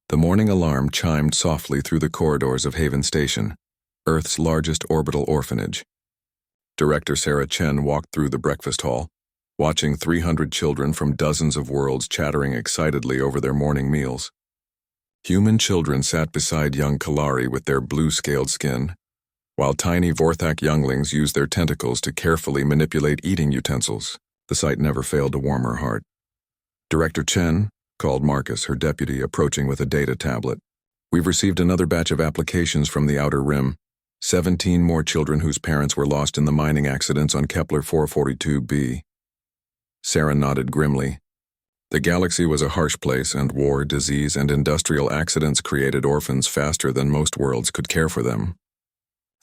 The morning alarm chimed softly through the corridors of Haven Station, Earth's largest orbital orphanage. Director Sarah Chen walked through the breakfast hall, watching 300 children from dozens of worlds chattering excitedly over their morning meals. Human children sat beside young Kalari with their blue-scaled skin, while tiny Vorthak younglings used their tentacles to carefully manipulate eating utensils. The sight never failed to warm her heart. "Director Chen," called Marcus, her deputy, approaching with a data tablet. "We've received another batch of applications from the Outer Rim. 17 more children whose parents were lost in the mining accidents on Kepler 442b. Sarah nodded grimly. The galaxy was a harsh place, and war, disease, and industrial accidents created orphans faster than most worlds could care for them.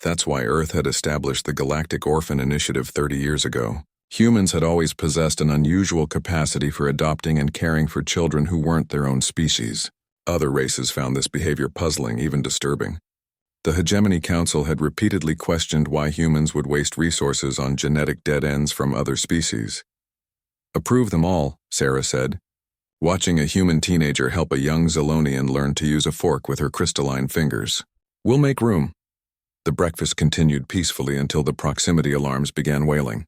That's why Earth had established the Galactic Orphan Initiative 30 years ago. Humans had always possessed an unusual capacity for adopting and caring for children who weren't their own species. Other races found this behavior puzzling, even disturbing. The Hegemony Council had repeatedly questioned why humans would waste resources on genetic dead ends from other species. "Approve them all," Sarah said, watching a human teenager help a young Zelonian learn to use a fork with her crystalline fingers. "We'll make room." The breakfast continued peacefully until the proximity alarms began wailing.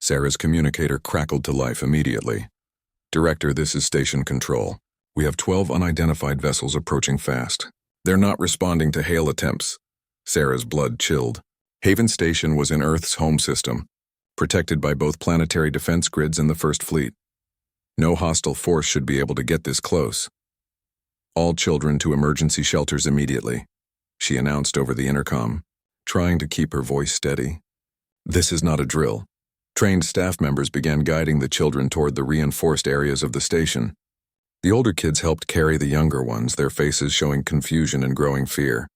Sarah's communicator crackled to life immediately. "Director, this is Station Control. We have 12 unidentified vessels approaching fast. They're not responding to hail attempts." Sarah's blood chilled. Haven Station was in Earth's home system, protected by both planetary defense grids and the First Fleet. No hostile force should be able to get this close. "All children to emergency shelters immediately," she announced over the intercom, trying to keep her voice steady. "This is not a drill." Trained staff members began guiding the children toward the reinforced areas of the station. The older kids helped carry the younger ones, their faces showing confusion and growing fear.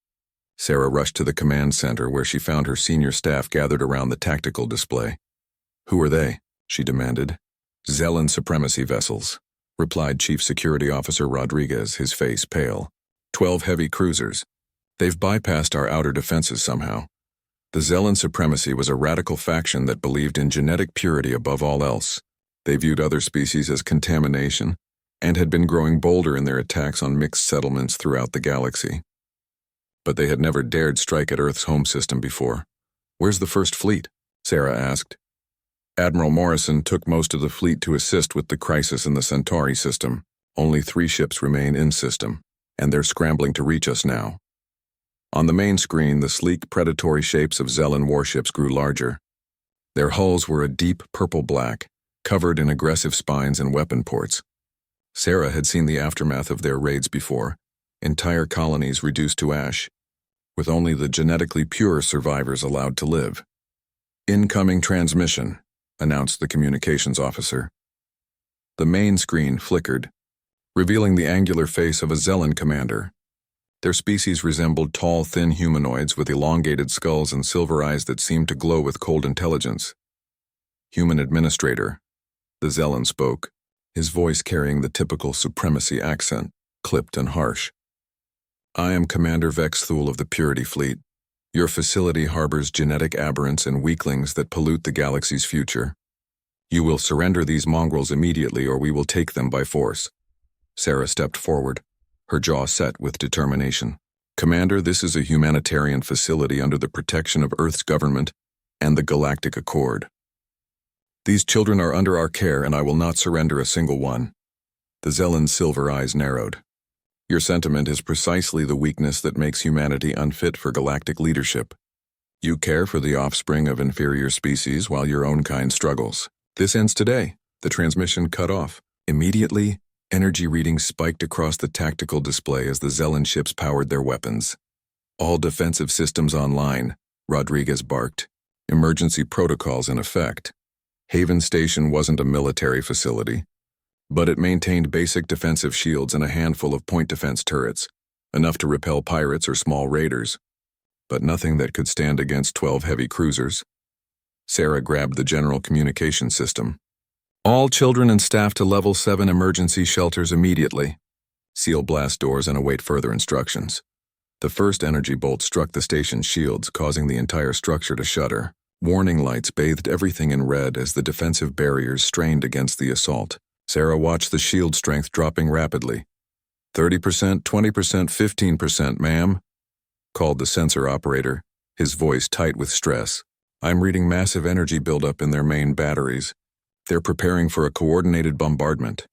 Sarah rushed to the command center where she found her senior staff gathered around the tactical display. "Who are they?" she demanded. "Zellan supremacy vessels," replied Chief Security Officer Rodriguez, his face pale. 12 heavy cruisers. They've bypassed our outer defenses somehow. The Zellan supremacy was a radical faction that believed in genetic purity above all else. They viewed other species as contamination and had been growing bolder in their attacks on mixed settlements throughout the galaxy. But they had never dared strike at Earth's home system before. "Where's the First Fleet?" Sarah asked. "Admiral Morrison took most of the fleet to assist with the crisis in the Centauri system. Only 3 ships remain in system, and they're scrambling to reach us now." On the main screen, the sleek, predatory shapes of Zellan warships grew larger. Their hulls were a deep purple-black, covered in aggressive spines and weapon ports. Sarah had seen the aftermath of their raids before, entire colonies reduced to ash, with only the genetically pure survivors allowed to live. "Incoming transmission," announced the communications officer. The main screen flickered, revealing the angular face of a Zellan commander. Their species resembled tall, thin humanoids with elongated skulls and silver eyes that seemed to glow with cold intelligence. "Human administrator," the Zellan spoke, his voice carrying the typical supremacy accent, clipped and harsh. "I am Commander Vex Thule of the Purity Fleet. Your facility harbors genetic aberrants and weaklings that pollute the galaxy's future. You will surrender these mongrels immediately or we will take them by force." Sarah stepped forward, her jaw set with determination. "Commander, this is a humanitarian facility under the protection of Earth's government and the Galactic Accord. These children are under our care and I will not surrender a single one." The Zellan's silver eyes narrowed. "Your sentiment is precisely the weakness that makes humanity unfit for galactic leadership. You care for the offspring of inferior species while your own kind struggles. This ends today." The transmission cut off. Immediately, energy readings spiked across the tactical display as the Zellan ships powered their weapons. "All defensive systems online," Rodriguez barked. "Emergency protocols in effect." Haven Station wasn't a military facility, but it maintained basic defensive shields and a handful of point defense turrets, enough to repel pirates or small raiders, but nothing that could stand against 12 heavy cruisers. Sarah grabbed the general communication system. "All children and staff to Level 7 emergency shelters immediately. Seal blast doors and await further instructions." The first energy bolt struck the station's shields, causing the entire structure to shudder. Warning lights bathed everything in red as the defensive barriers strained against the assault. Sarah watched the shield strength dropping rapidly. 30%, 20%, 15%, ma'am, called the sensor operator, his voice tight with stress. I'm reading massive energy buildup in their main batteries. They're preparing for a coordinated bombardment.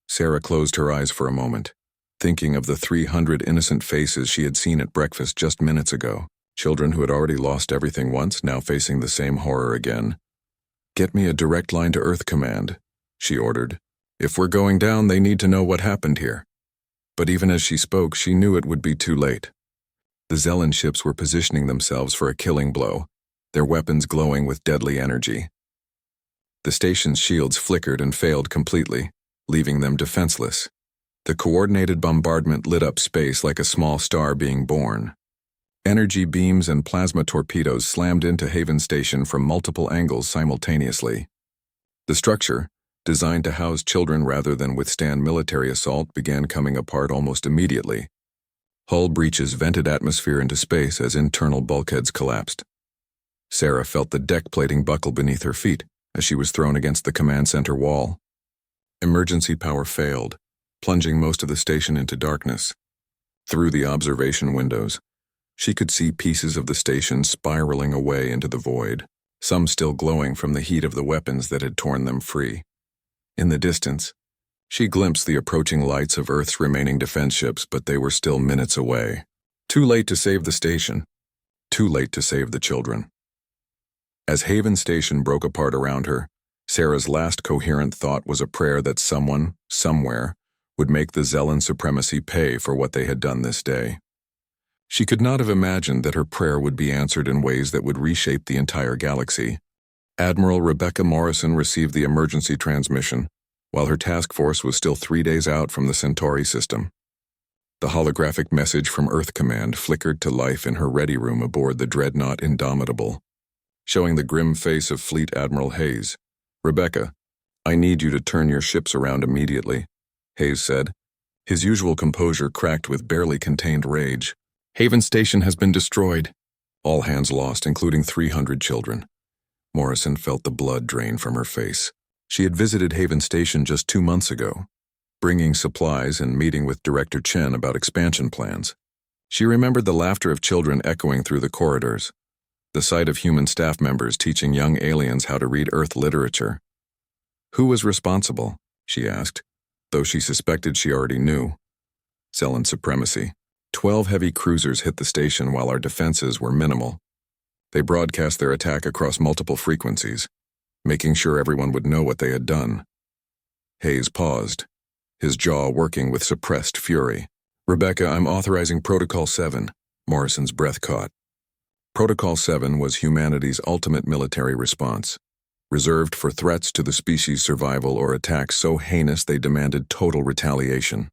Sarah closed her eyes for a moment, thinking of the 300 innocent faces she had seen at breakfast just minutes ago. Children who had already lost everything once, now facing the same horror again. Get me a direct line to Earth Command, she ordered. If we're going down, they need to know what happened here. But even as she spoke, she knew it would be too late. The Zelen ships were positioning themselves for a killing blow, their weapons glowing with deadly energy. The station's shields flickered and failed completely, leaving them defenseless. The coordinated bombardment lit up space like a small star being born. Energy beams and plasma torpedoes slammed into Haven Station from multiple angles simultaneously. The structure, designed to house children rather than withstand military assault, began coming apart almost immediately. Hull breaches vented atmosphere into space as internal bulkheads collapsed. Sarah felt the deck plating buckle beneath her feet as she was thrown against the command center wall. Emergency power failed, plunging most of the station into darkness. Through the observation windows, she could see pieces of the station spiraling away into the void, some still glowing from the heat of the weapons that had torn them free. In the distance, she glimpsed the approaching lights of Earth's remaining defense ships, but they were still minutes away. Too late to save the station. Too late to save the children. As Haven Station broke apart around her, Sarah's last coherent thought was a prayer that someone, somewhere, would make the Zelen supremacy pay for what they had done this day. She could not have imagined that her prayer would be answered in ways that would reshape the entire galaxy. Admiral Rebecca Morrison received the emergency transmission, while her task force was still 3 days out from the Centauri system. The holographic message from Earth Command flickered to life in her ready room aboard the dreadnought Indomitable, showing the grim face of Fleet Admiral Hayes. Rebecca, I need you to turn your ships around immediately, Hayes said, his usual composure cracked with barely contained rage. Haven Station has been destroyed. All hands lost, including 300 children. Morrison felt the blood drain from her face. She had visited Haven Station just 2 months ago, bringing supplies and meeting with Director Chen about expansion plans. She remembered the laughter of children echoing through the corridors, the sight of human staff members teaching young aliens how to read Earth literature. Who was responsible, she asked, though she suspected she already knew. Zelen supremacy. 12 heavy cruisers hit the station while our defenses were minimal. They broadcast their attack across multiple frequencies, making sure everyone would know what they had done. Hayes paused, his jaw working with suppressed fury. Rebecca, I'm authorizing Protocol 7, Morrison's breath caught. Protocol 7 was humanity's ultimate military response, reserved for threats to the species' survival or attacks so heinous they demanded total retaliation.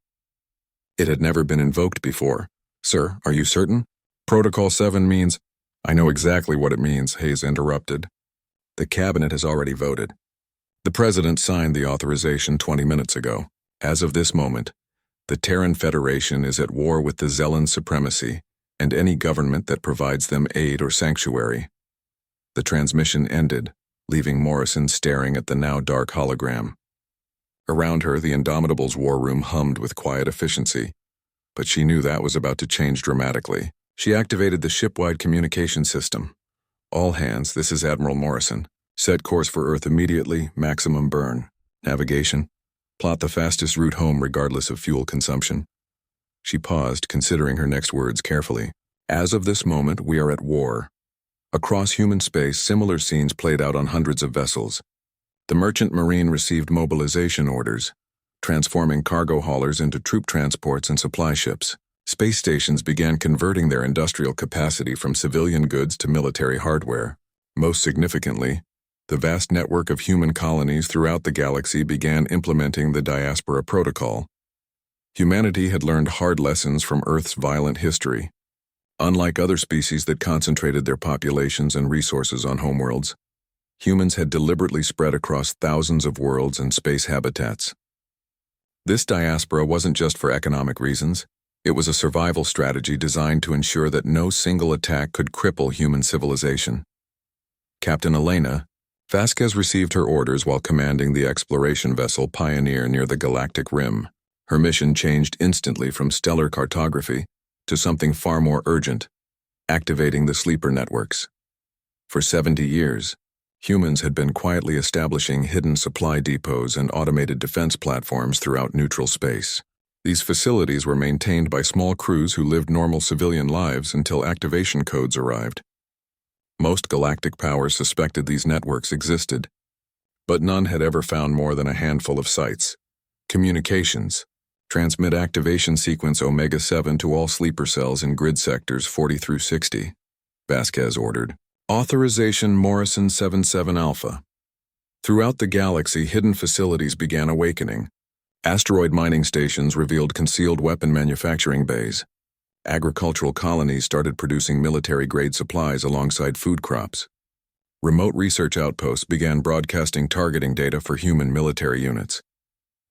It had never been invoked before. Sir, are you certain? Protocol 7 means— I know exactly what it means, Hayes interrupted. The cabinet has already voted. The president signed the authorization 20 minutes ago. As of this moment, the Terran Federation is at war with the Zelen supremacy and any government that provides them aid or sanctuary. The transmission ended, leaving Morrison staring at the now dark hologram. Around her, the Indomitable's war room hummed with quiet efficiency, but she knew that was about to change dramatically. She activated the ship-wide communication system. All hands, this is Admiral Morrison. Set course for Earth immediately, maximum burn. Navigation. Plot the fastest route home regardless of fuel consumption. She paused, considering her next words carefully. As of this moment, we are at war. Across human space, similar scenes played out on hundreds of vessels. The Merchant Marine received mobilization orders, transforming cargo haulers into troop transports and supply ships. Space stations began converting their industrial capacity from civilian goods to military hardware. Most significantly, the vast network of human colonies throughout the galaxy began implementing the Diaspora Protocol. Humanity had learned hard lessons from Earth's violent history. Unlike other species that concentrated their populations and resources on homeworlds, humans had deliberately spread across thousands of worlds and space habitats. This diaspora wasn't just for economic reasons. It was a survival strategy designed to ensure that no single attack could cripple human civilization. Captain Elena Vasquez received her orders while commanding the exploration vessel Pioneer near the galactic rim. Her mission changed instantly from stellar cartography to something far more urgent: activating the sleeper networks. For 70 years, humans had been quietly establishing hidden supply depots and automated defense platforms throughout neutral space. These facilities were maintained by small crews who lived normal civilian lives until activation codes arrived. Most galactic powers suspected these networks existed, but none had ever found more than a handful of sites. Communications. Transmit activation sequence Omega-7 to all sleeper cells in grid sectors 40 through 60, Vasquez ordered. Authorization Morrison 77 Alpha. Throughout the galaxy, hidden facilities began awakening. Asteroid mining stations revealed concealed weapon manufacturing bays. Agricultural colonies started producing military-grade supplies alongside food crops. Remote research outposts began broadcasting targeting data for human military units.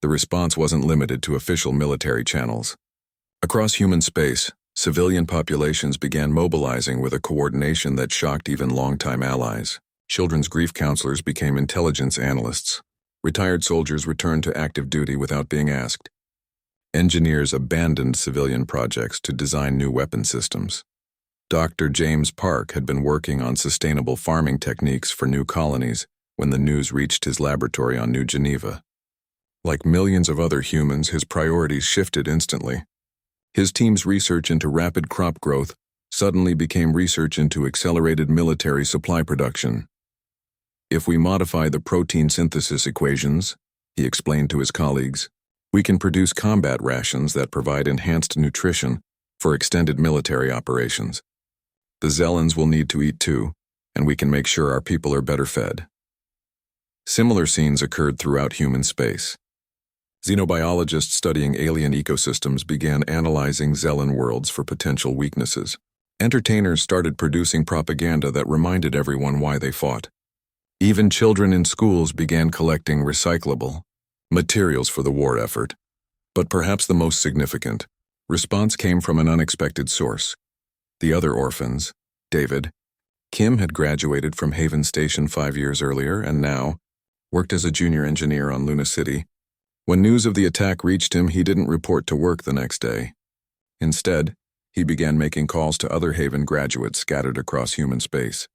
The response wasn't limited to official military channels. Across human space, civilian populations began mobilizing with a coordination that shocked even longtime allies. Children's grief counselors became intelligence analysts. Retired soldiers returned to active duty without being asked. Engineers abandoned civilian projects to design new weapon systems. Dr. James Park had been working on sustainable farming techniques for new colonies when the news reached his laboratory on New Geneva. Like millions of other humans, his priorities shifted instantly. His team's research into rapid crop growth suddenly became research into accelerated military supply production. If we modify the protein synthesis equations, he explained to his colleagues, we can produce combat rations that provide enhanced nutrition for extended military operations. The Zelans will need to eat too, and we can make sure our people are better fed. Similar scenes occurred throughout human space. Xenobiologists studying alien ecosystems began analyzing Zelan worlds for potential weaknesses. Entertainers started producing propaganda that reminded everyone why they fought. Even children in schools began collecting recyclable materials for the war effort. But perhaps the most significant response came from an unexpected source. The other orphans, David, Kim had graduated from Haven Station 5 years earlier and now worked as a junior engineer on Luna City. When news of the attack reached him, he didn't report to work the next day. Instead, he began making calls to other Haven graduates scattered across human space.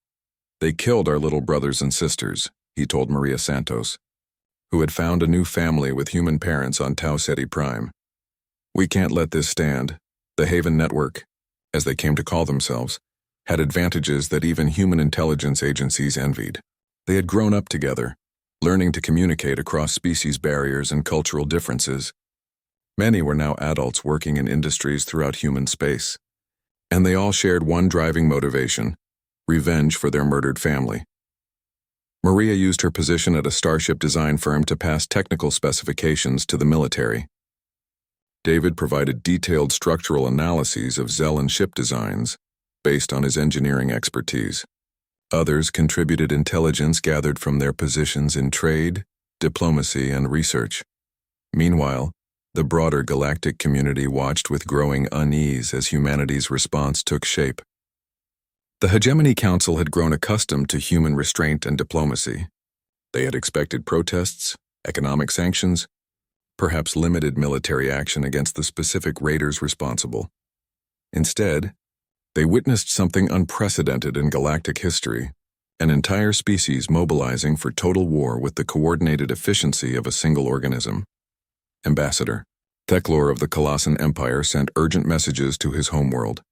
They killed our little brothers and sisters, he told Maria Santos, who had found a new family with human parents on Tau Ceti Prime. We can't let this stand. The Haven Network, as they came to call themselves, had advantages that even human intelligence agencies envied. They had grown up together, learning to communicate across species barriers and cultural differences. Many were now adults working in industries throughout human space, and they all shared one driving motivation: revenge for their murdered family. Maria used her position at a starship design firm to pass technical specifications to the military. David provided detailed structural analyses of Zelan ship designs based on his engineering expertise. Others contributed intelligence gathered from their positions in trade, diplomacy, and research. Meanwhile, the broader galactic community watched with growing unease as humanity's response took shape. The Hegemony Council had grown accustomed to human restraint and diplomacy. They had expected protests, economic sanctions, perhaps limited military action against the specific raiders responsible. Instead, they witnessed something unprecedented in galactic history: an entire species mobilizing for total war with the coordinated efficiency of a single organism. Ambassador Theclor of the Colossan Empire sent urgent messages to his homeworld.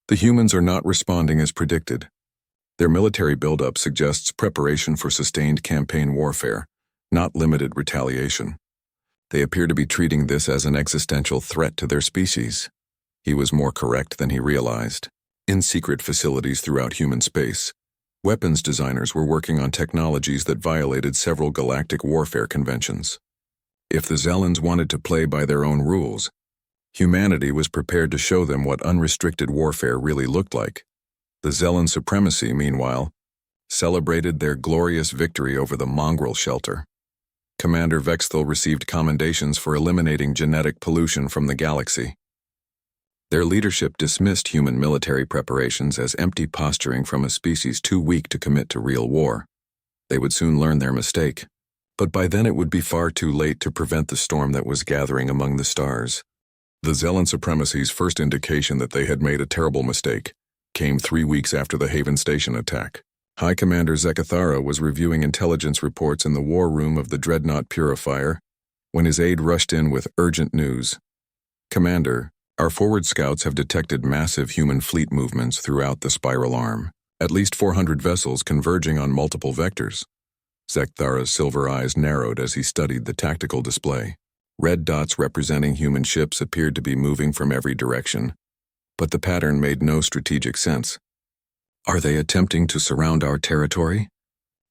The humans are not responding as predicted. Their military buildup suggests preparation for sustained campaign warfare, not limited retaliation. They appear to be treating this as an existential threat to their species. He was more correct than he realized. In secret facilities throughout human space, weapons designers were working on technologies that violated several galactic warfare conventions. If the Zelans wanted to play by their own rules, humanity was prepared to show them what unrestricted warfare really looked like. The Zelan supremacy, meanwhile, celebrated their glorious victory over the mongrel shelter. Commander Vexthal received commendations for eliminating genetic pollution from the galaxy. Their leadership dismissed human military preparations as empty posturing from a species too weak to commit to real war. They would soon learn their mistake. But by then it would be far too late to prevent the storm that was gathering among the stars. The Zellan supremacy's first indication that they had made a terrible mistake came 3 weeks after the Haven Station attack. High Commander Zekathara was reviewing intelligence reports in the war room of the Dreadnought Purifier when his aide rushed in with urgent news. "Commander, our forward scouts have detected massive human fleet movements throughout the spiral arm. At least 400 vessels converging on multiple vectors." Zekthara's silver eyes narrowed as he studied the tactical display. Red dots representing human ships appeared to be moving from every direction, but the pattern made no strategic sense. "Are they attempting to surround our territory?"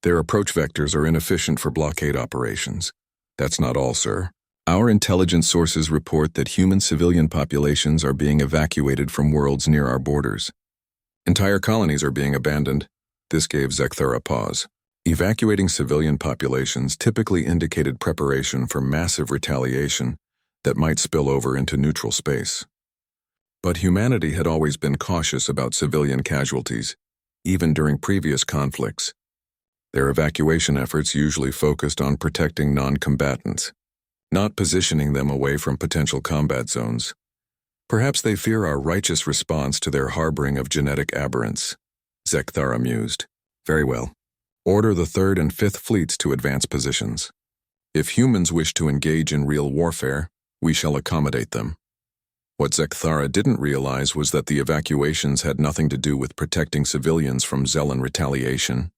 "Their approach vectors are inefficient for blockade operations." "That's not all, sir. Our intelligence sources report that human civilian populations are being evacuated from worlds near our borders. Entire colonies are being abandoned." This gave Zekthara pause. Evacuating civilian populations typically indicated preparation for massive retaliation that might spill over into neutral space. But humanity had always been cautious about civilian casualties, even during previous conflicts. Their evacuation efforts usually focused on protecting non-combatants, not positioning them away from potential combat zones. "Perhaps they fear our righteous response to their harboring of genetic aberrants," Zekthara mused. "Very well. Order the 3rd and 5th fleets to advance positions. If humans wish to engage in real warfare, we shall accommodate them." What Zekthara didn't realize was that the evacuations had nothing to do with protecting civilians from Zellan retaliation.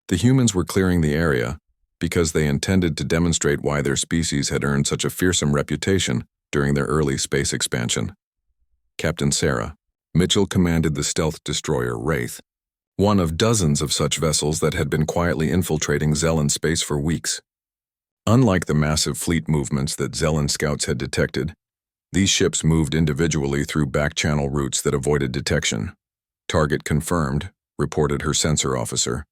The humans were clearing the area because they intended to demonstrate why their species had earned such a fearsome reputation during their early space expansion. Captain Sarah, Mitchell commanded the stealth destroyer Wraith, one of dozens of such vessels that had been quietly infiltrating Zellan space for weeks. Unlike the massive fleet movements that Zellan scouts had detected, these ships moved individually through back-channel routes that avoided detection. "Target confirmed," reported her sensor officer.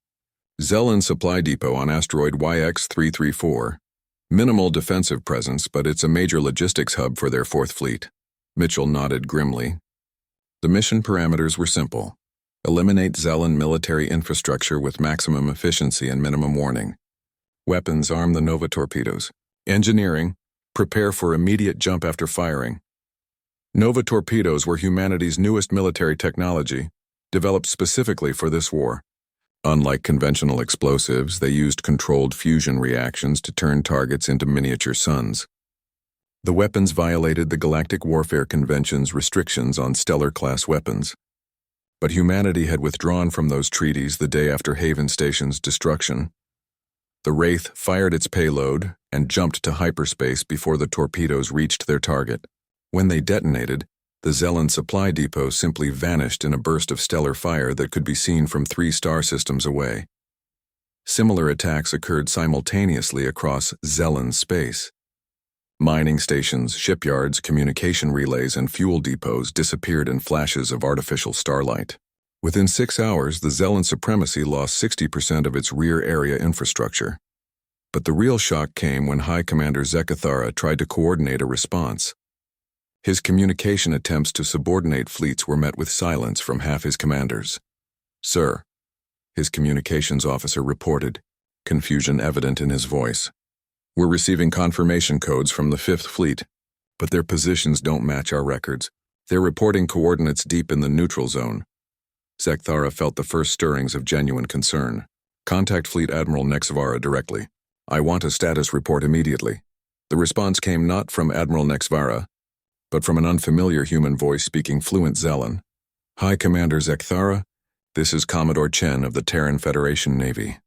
"Zellan supply depot on asteroid YX-334. Minimal defensive presence, but it's a major logistics hub for their 4th fleet." Mitchell nodded grimly. The mission parameters were simple. Eliminate Zellan military infrastructure with maximum efficiency and minimum warning. Weapons: arm the Nova torpedoes. Engineering: prepare for immediate jump after firing. Nova torpedoes were humanity's newest military technology, developed specifically for this war. Unlike conventional explosives, they used controlled fusion reactions to turn targets into miniature suns. The weapons violated the Galactic Warfare Convention's restrictions on stellar-class weapons. But humanity had withdrawn from those treaties the day after Haven Station's destruction. The Wraith fired its payload and jumped to hyperspace before the torpedoes reached their target. When they detonated, the Zellan supply depot simply vanished in a burst of stellar fire that could be seen from 3 star systems away. Similar attacks occurred simultaneously across Zellan space. Mining stations, shipyards, communication relays, and fuel depots disappeared in flashes of artificial starlight. Within 6 hours, the Zellan supremacy lost 60% of its rear area infrastructure. But the real shock came when High Commander Zekathara tried to coordinate a response. His communication attempts to subordinate fleets were met with silence from half his commanders. "Sir," his communications officer reported, confusion evident in his voice. "We're receiving confirmation codes from the 5th Fleet, but their positions don't match our records. They're reporting coordinates deep in the neutral zone." Zekthara felt the first stirrings of genuine concern. "Contact Fleet Admiral Nexvara directly. I want a status report immediately." The response came not from Admiral Nexvara, but from an unfamiliar human voice speaking fluent Zellan. "High Commander Zekthara, this is Commodore Chen of the Terran Federation Navy.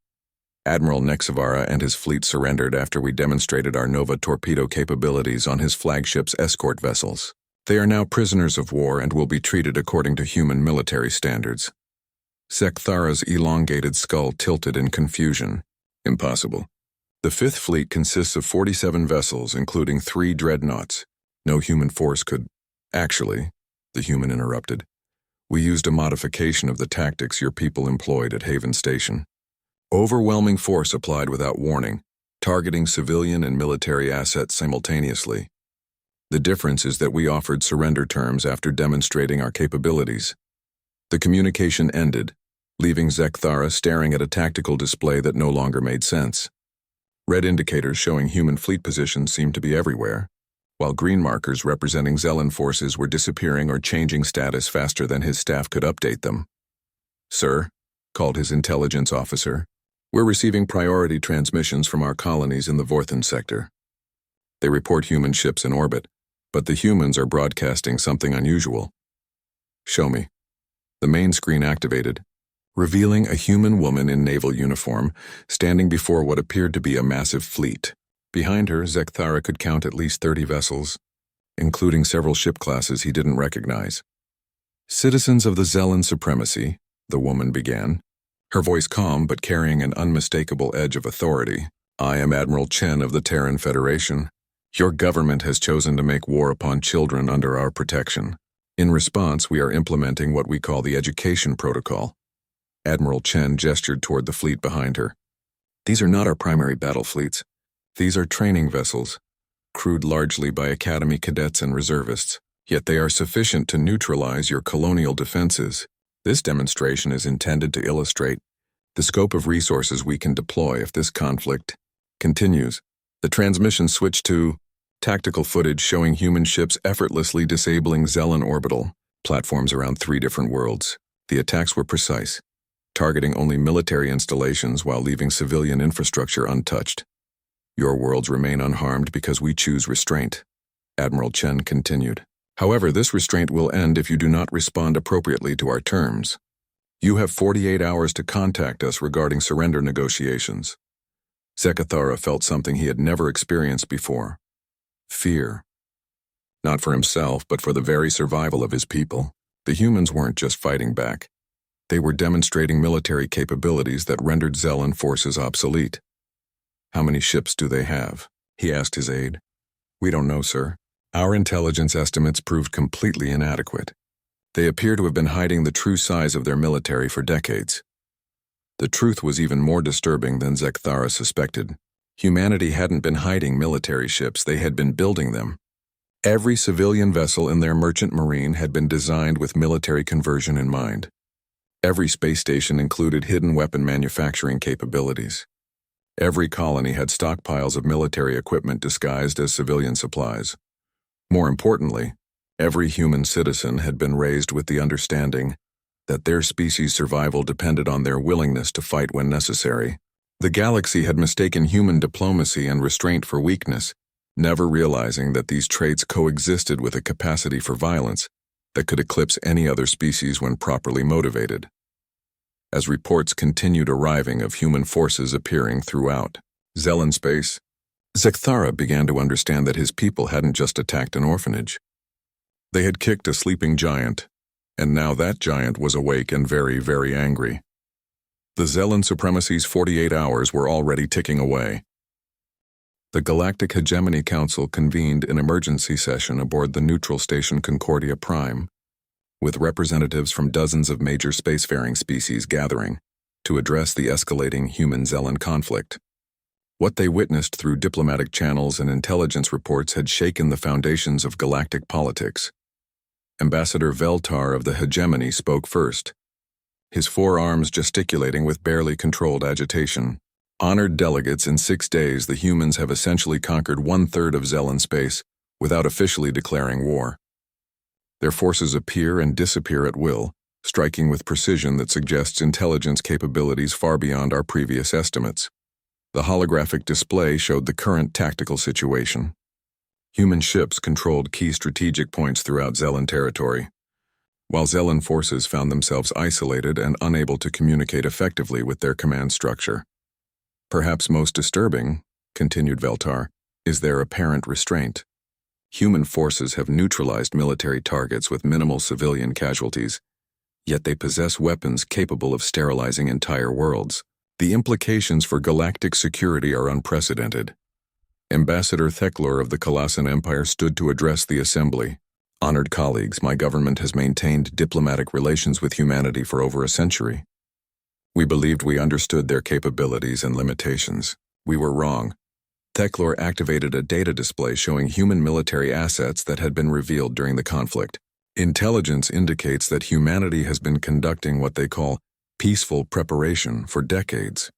Admiral Nexvara and his fleet surrendered after we demonstrated our Nova torpedo capabilities on his flagship's escort vessels. They are now prisoners of war and will be treated according to human military standards." Zekthara's elongated skull tilted in confusion. "Impossible. The 5th Fleet consists of 47 vessels, including 3 dreadnoughts. No human force could—" "Actually," the human interrupted, "we used a modification of the tactics your people employed at Haven Station. Overwhelming force applied without warning, targeting civilian and military assets simultaneously. The difference is that we offered surrender terms after demonstrating our capabilities." The communication ended, leaving Zekthara staring at a tactical display that no longer made sense. Red indicators showing human fleet positions seemed to be everywhere, while green markers representing Zellan forces were disappearing or changing status faster than his staff could update them. "Sir," called his intelligence officer, "we're receiving priority transmissions from our colonies in the Vorthen sector. They report human ships in orbit, but the humans are broadcasting something unusual." "Show me." The main screen activated, revealing a human woman in naval uniform standing before what appeared to be a massive fleet. Behind her, Zekthara could count at least 30 vessels, including several ship classes he didn't recognize. "Citizens of the Zellan Supremacy," the woman began, her voice calm but carrying an unmistakable edge of authority. "I am Admiral Chen of the Terran Federation. Your government has chosen to make war upon children under our protection. In response, we are implementing what we call the Education Protocol." Admiral Chen gestured toward the fleet behind her. "These are not our primary battle fleets. These are training vessels, crewed largely by Academy cadets and reservists, yet they are sufficient to neutralize your colonial defenses. This demonstration is intended to illustrate the scope of resources we can deploy if this conflict continues." The transmission switched to tactical footage showing human ships effortlessly disabling Zellan orbital platforms around 3 different worlds. The attacks were precise, targeting only military installations while leaving civilian infrastructure untouched. "Your worlds remain unharmed because we choose restraint," Admiral Chen continued. "However, this restraint will end if you do not respond appropriately to our terms. You have 48 hours to contact us regarding surrender negotiations." Zekthara felt something he had never experienced before. Fear. Not for himself, but for the very survival of his people. The humans weren't just fighting back. They were demonstrating military capabilities that rendered Zellan forces obsolete. "How many ships do they have?" he asked his aide. "We don't know, sir. Our intelligence estimates proved completely inadequate. They appear to have been hiding the true size of their military for decades." The truth was even more disturbing than Zekthara suspected. Humanity hadn't been hiding military ships, they had been building them. Every civilian vessel in their merchant marine had been designed with military conversion in mind. Every space station included hidden weapon manufacturing capabilities. Every colony had stockpiles of military equipment disguised as civilian supplies. More importantly, every human citizen had been raised with the understanding that their species' survival depended on their willingness to fight when necessary. The galaxy had mistaken human diplomacy and restraint for weakness, never realizing that these traits coexisted with a capacity for violence that could eclipse any other species when properly motivated. As reports continued arriving of human forces appearing throughout Zellan space, Zekthara began to understand that his people hadn't just attacked an orphanage. They had kicked a sleeping giant, and now that giant was awake and very, very angry. The Zellan Supremacy's 48 hours were already ticking away. The Galactic Hegemony Council convened an emergency session aboard the neutral station Concordia Prime, with representatives from dozens of major spacefaring species gathering to address the escalating human-Zellan conflict. What they witnessed through diplomatic channels and intelligence reports had shaken the foundations of galactic politics. Ambassador Veltar of the Hegemony spoke first, his forearms gesticulating with barely controlled agitation. "Honored delegates, in 6 days the humans have essentially conquered 1/3 of Zellan space without officially declaring war. Their forces appear and disappear at will, striking with precision that suggests intelligence capabilities far beyond our previous estimates." The holographic display showed the current tactical situation. Human ships controlled key strategic points throughout Zellan territory, while Zellan forces found themselves isolated and unable to communicate effectively with their command structure. "Perhaps most disturbing," continued Veltar, "is their apparent restraint. Human forces have neutralized military targets with minimal civilian casualties, yet they possess weapons capable of sterilizing entire worlds. The implications for galactic security are unprecedented." Ambassador Theclor of the Colossian Empire stood to address the assembly. "Honored colleagues, my government has maintained diplomatic relations with humanity for over a century. We believed we understood their capabilities and limitations. We were wrong." Theclor activated a data display showing human military assets that had been revealed during the conflict. "Intelligence indicates that humanity has been conducting what they call peaceful preparation for decades.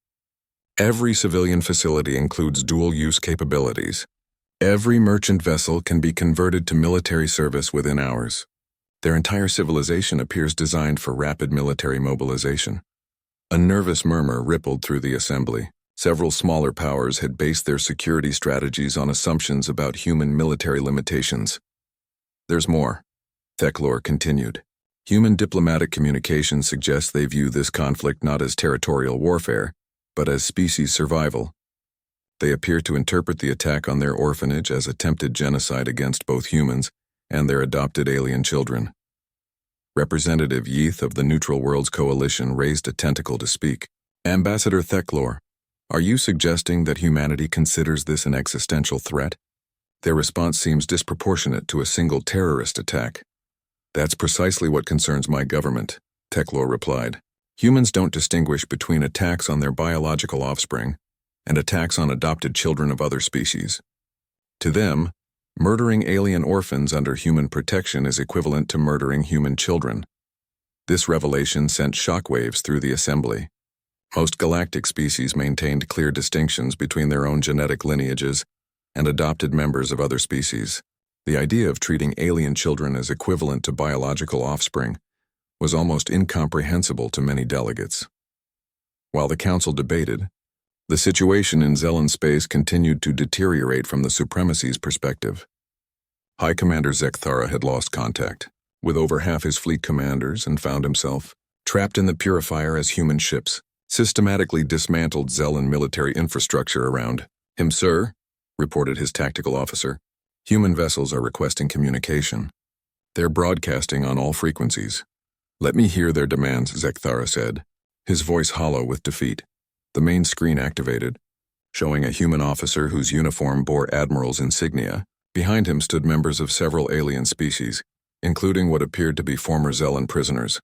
Every civilian facility includes dual-use capabilities. Every merchant vessel can be converted to military service within hours. Their entire civilization appears designed for rapid military mobilization. A nervous murmur rippled through the assembly. Several smaller powers had based their security strategies on assumptions about human military limitations. There's more, Theclor continued. Human diplomatic communication suggests they view this conflict not as territorial warfare, but as species survival. They appear to interpret the attack on their orphanage as attempted genocide against both humans and their adopted alien children. Representative Yeath of the Neutral Worlds Coalition raised a tentacle to speak. Ambassador Theclor, are you suggesting that humanity considers this an existential threat? Their response seems disproportionate to a single terrorist attack. That's precisely what concerns my government, Theclor replied. Humans don't distinguish between attacks on their biological offspring and attacks on adopted children of other species. To them, murdering alien orphans under human protection is equivalent to murdering human children. This revelation sent shockwaves through the assembly. Most galactic species maintained clear distinctions between their own genetic lineages and adopted members of other species. The idea of treating alien children as equivalent to biological offspring was almost incomprehensible to many delegates. While the council debated, the situation in Zellan space continued to deteriorate from the supremacy's perspective. High Commander Zekthara had lost contact with over half his fleet commanders and found himself trapped in the Purifier as human ships systematically dismantled Zellan military infrastructure around him. Sir, reported his tactical officer, human vessels are requesting communication. They're broadcasting on all frequencies. Let me hear their demands, Zekthara said, his voice hollow with defeat. The main screen activated, showing a human officer whose uniform bore Admiral's insignia. Behind him stood members of several alien species, including what appeared to be former Zellan prisoners.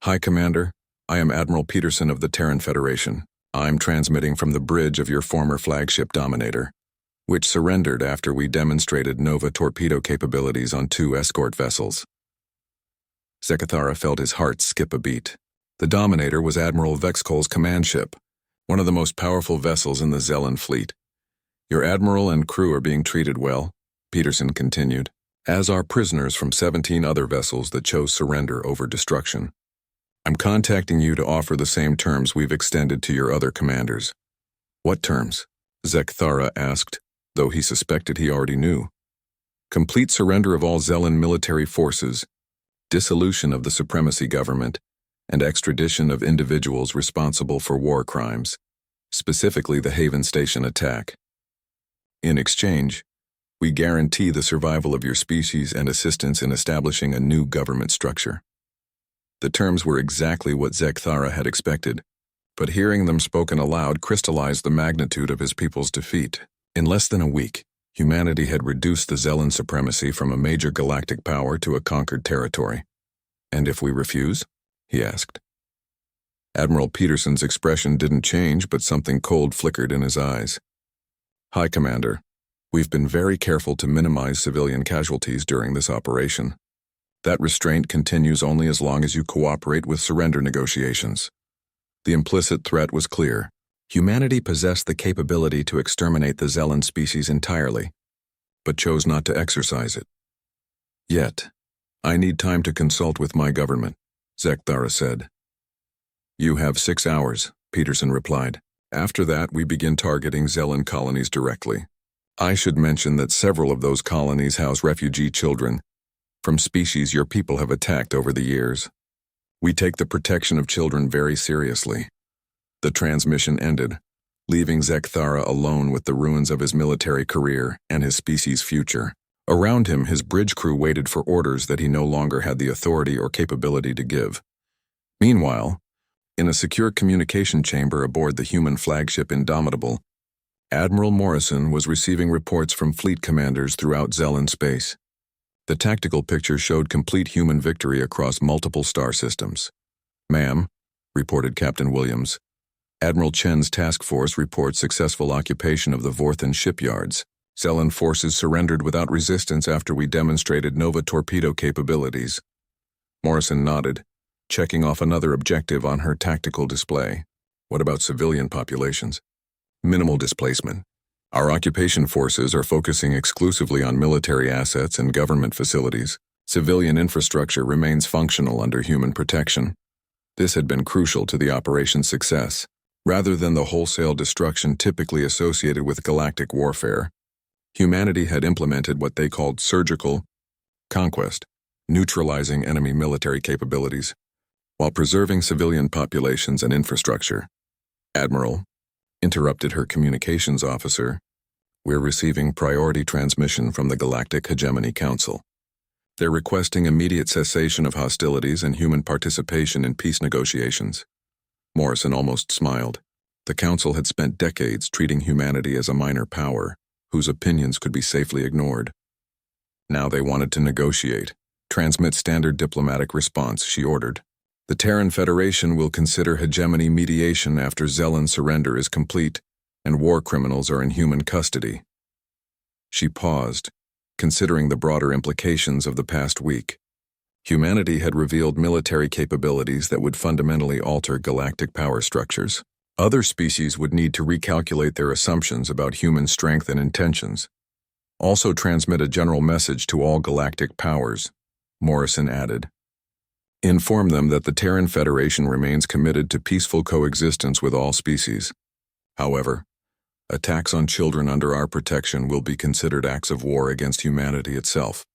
High Commander, I am Admiral Peterson of the Terran Federation. I'm transmitting from the bridge of your former flagship Dominator, which surrendered after we demonstrated Nova torpedo capabilities on 2 escort vessels. Zekthara felt his heart skip a beat. The Dominator was Admiral Vexkol's command ship, one of the most powerful vessels in the Zellan fleet. Your admiral and crew are being treated well, Peterson continued, as are prisoners from 17 other vessels that chose surrender over destruction. I'm contacting you to offer the same terms we've extended to your other commanders. What terms? Zekthara asked, though he suspected he already knew. Complete surrender of all Zellan military forces, dissolution of the supremacy government, and extradition of individuals responsible for war crimes, specifically the Haven Station attack. In exchange, we guarantee the survival of your species and assistance in establishing a new government structure. The terms were exactly what Zekthara had expected, but hearing them spoken aloud crystallized the magnitude of his people's defeat. In less than a week, humanity had reduced the Zellan supremacy from a major galactic power to a conquered territory. And if we refuse? He asked. Admiral Peterson's expression didn't change, but something cold flickered in his eyes. High Commander, we've been very careful to minimize civilian casualties during this operation. That restraint continues only as long as you cooperate with surrender negotiations. The implicit threat was clear. Humanity possessed the capability to exterminate the Zellan species entirely, but chose not to exercise it. Yet, I need time to consult with my government, Zekthara said. You have 6 hours, Peterson replied. After that, we begin targeting Zellan colonies directly. I should mention that several of those colonies house refugee children from species your people have attacked over the years. We take the protection of children very seriously. The transmission ended, leaving Zekthara alone with the ruins of his military career and his species' future. Around him, his bridge crew waited for orders that he no longer had the authority or capability to give. Meanwhile, in a secure communication chamber aboard the human flagship Indomitable, Admiral Morrison was receiving reports from fleet commanders throughout Zellan space. The tactical picture showed complete human victory across multiple star systems. Ma'am, reported Captain Williams, Admiral Chen's task force reports successful occupation of the Vorthan shipyards. Zellan forces surrendered without resistance after we demonstrated Nova torpedo capabilities. Morrison nodded, checking off another objective on her tactical display. What about civilian populations? Minimal displacement. Our occupation forces are focusing exclusively on military assets and government facilities. Civilian infrastructure remains functional under human protection. This had been crucial to the operation's success. Rather than the wholesale destruction typically associated with galactic warfare, humanity had implemented what they called surgical conquest, neutralizing enemy military capabilities, while preserving civilian populations and infrastructure. Admiral, interrupted her communications officer, we're receiving priority transmission from the Galactic Hegemony Council. They're requesting immediate cessation of hostilities and human participation in peace negotiations. Morrison almost smiled. The Council had spent decades treating humanity as a minor power, whose opinions could be safely ignored. Now they wanted to negotiate. Transmit standard diplomatic response, she ordered. The Terran Federation will consider hegemony mediation after Zellan surrender is complete and war criminals are in human custody. She paused, considering the broader implications of the past week. Humanity had revealed military capabilities that would fundamentally alter galactic power structures. Other species would need to recalculate their assumptions about human strength and intentions. Also transmit a general message to all galactic powers, Morrison added. Inform them that the Terran Federation remains committed to peaceful coexistence with all species. However, attacks on children under our protection will be considered acts of war against humanity itself.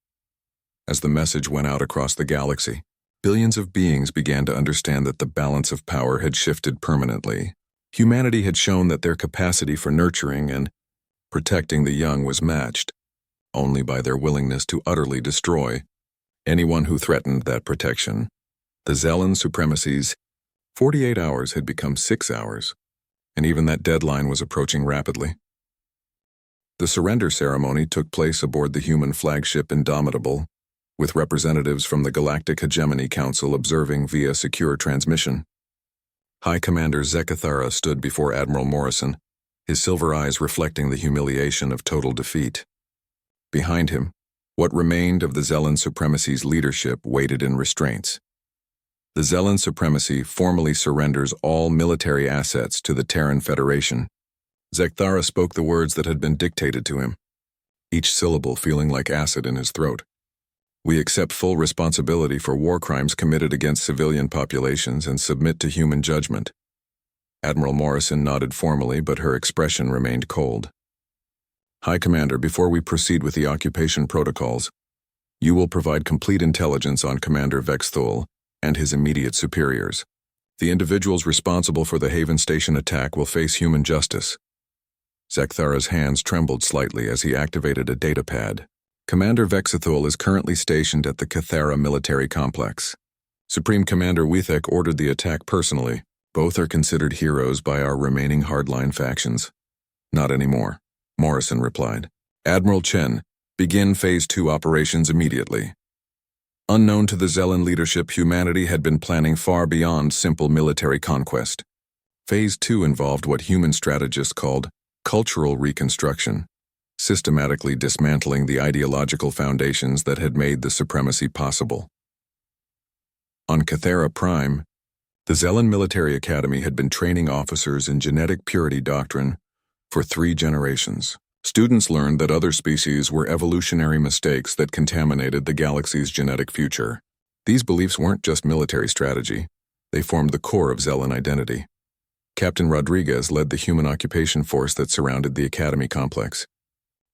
As the message went out across the galaxy, billions of beings began to understand that the balance of power had shifted permanently. Humanity had shown that their capacity for nurturing and protecting the young was matched only by their willingness to utterly destroy anyone who threatened that protection. The Zellan supremacy's 48 hours had become 6 hours, and even that deadline was approaching rapidly. The surrender ceremony took place aboard the human flagship Indomitable, with representatives from the Galactic Hegemony Council observing via secure transmission. High Commander Zekathara stood before Admiral Morrison, his silver eyes reflecting the humiliation of total defeat. Behind him, what remained of the Zellan supremacy's leadership waited in restraints. The Zellan supremacy formally surrenders all military assets to the Terran Federation. Zekathara spoke the words that had been dictated to him, each syllable feeling like acid in his throat. We accept full responsibility for war crimes committed against civilian populations and submit to human judgment. Admiral Morrison nodded formally, but her expression remained cold. High Commander, before we proceed with the occupation protocols, you will provide complete intelligence on Commander Vexthul and his immediate superiors. The individuals responsible for the Haven Station attack will face human justice. Zekathara's hands trembled slightly as he activated a data pad. Commander Vexthul is currently stationed at the Cathara military complex. Supreme Commander Wethek ordered the attack personally. Both are considered heroes by our remaining hardline factions. Not anymore, Morrison replied. Admiral Chen, begin Phase 2 operations immediately. Unknown to the Zellan leadership, humanity had been planning far beyond simple military conquest. Phase 2 involved what human strategists called cultural reconstruction, systematically dismantling the ideological foundations that had made the supremacy possible. On Cathara Prime, the Zellan Military Academy had been training officers in genetic purity doctrine for 3 generations. Students learned that other species were evolutionary mistakes that contaminated the galaxy's genetic future. These beliefs weren't just military strategy, they formed the core of Zellan identity. Captain Rodriguez led the human occupation force that surrounded the Academy complex.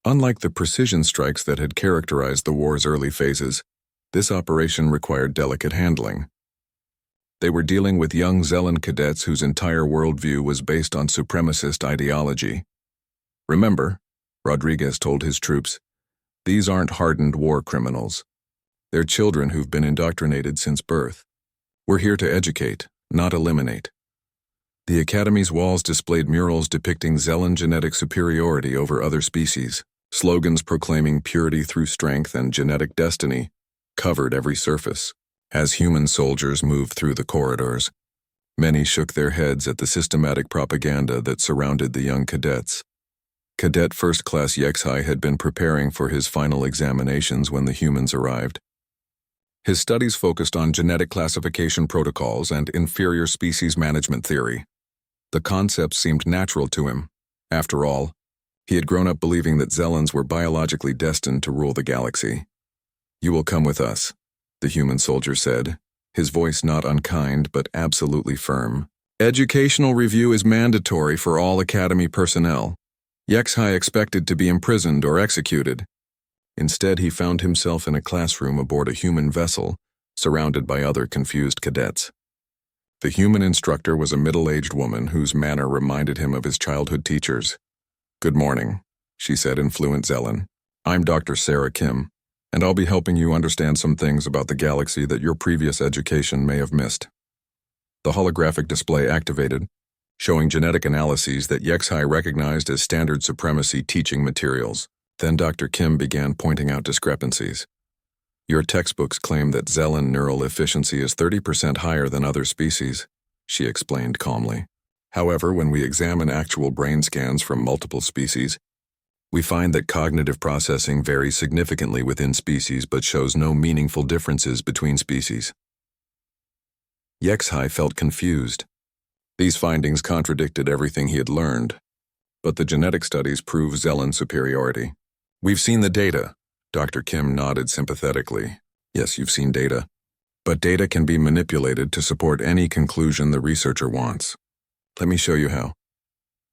Unlike the precision strikes that had characterized the war's early phases, this operation required delicate handling. They were dealing with young Zellan cadets whose entire worldview was based on supremacist ideology. Remember, Rodriguez told his troops, these aren't hardened war criminals. They're children who've been indoctrinated since birth. We're here to educate, not eliminate. The Academy's walls displayed murals depicting Zellan genetic superiority over other species. Slogans proclaiming purity through strength and genetic destiny covered every surface. As human soldiers moved through the corridors, many shook their heads at the systematic propaganda that surrounded the young cadets. Cadet First Class Yexhai had been preparing for his final examinations when the humans arrived. His studies focused on genetic classification protocols and inferior species management theory. The concept seemed natural to him. After all, he had grown up believing that Zelans were biologically destined to rule the galaxy. "You will come with us," the human soldier said, his voice not unkind but absolutely firm. "Educational review is mandatory for all Academy personnel. HFY expected to be imprisoned or executed." Instead, he found himself in a classroom aboard a human vessel, surrounded by other confused cadets. The human instructor was a middle-aged woman whose manner reminded him of his childhood teachers. "Good morning," she said in fluent Zelan. "I'm Dr. Sarah Kim, and I'll be helping you understand some things about the galaxy that your previous education may have missed." The holographic display activated, showing genetic analyses that HFY recognized as standard supremacy teaching materials. Then Dr. Kim began pointing out discrepancies. "Your textbooks claim that Zelan neural efficiency is 30% higher than other species," she explained calmly. "However, when we examine actual brain scans from multiple species, we find that cognitive processing varies significantly within species but shows no meaningful differences between species." HFY felt confused. These findings contradicted everything he had learned, but the genetic studies prove Zelan superiority. "We've seen the data," Dr. Kim nodded sympathetically. "Yes, you've seen data. But data can be manipulated to support any conclusion the researcher wants. Let me show you how."